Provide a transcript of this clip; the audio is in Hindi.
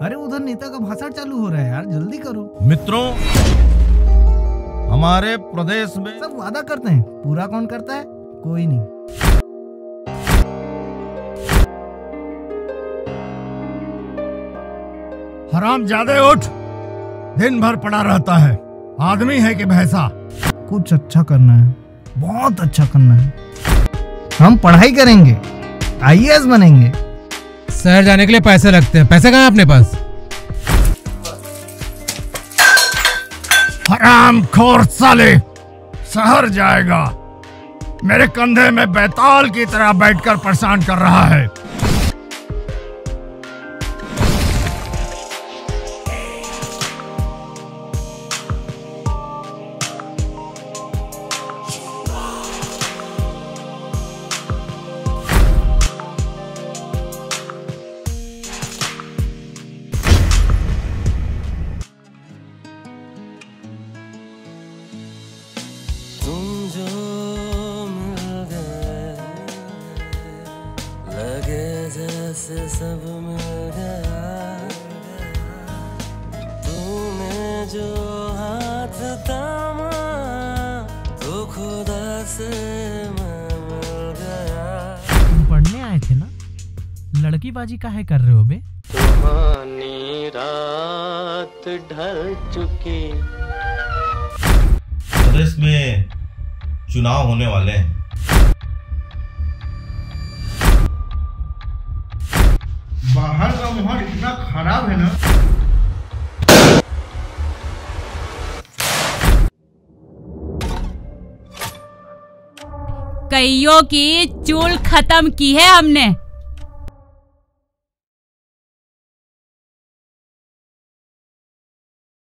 अरे उधर नेता का भाषण चालू हो रहा है यार, जल्दी करो। मित्रों, हमारे प्रदेश में सब वादा करते हैं, पूरा कौन करता है? कोई नहीं। हरामजादे उठ, दिन भर पड़ा रहता है, आदमी है कि भैंसा? कुछ अच्छा करना है, बहुत अच्छा करना है। हम पढ़ाई करेंगे, IAS बनेंगे। शहर जाने के लिए पैसे लगते हैं, पैसे कहाँ है अपने पास? हरामखोर साले, शहर जाएगा, मेरे कंधे में बैताल की तरह बैठकर परेशान कर रहा है। तुम जो मिल गए, लगे जैसे सब मिल गया। तूने जो हाथ थामा तो खुदा से मैं मिल गया। तुम पढ़ने आए थे ना, लड़कीबाजी काहे कर रहे हो बे? सुहानी रात ढल चुकी। प्रदेश में चुनाव होने वाले हैं। बाहर का माहौल इतना खराब है ना। कईयों की चूल खत्म की है हमने।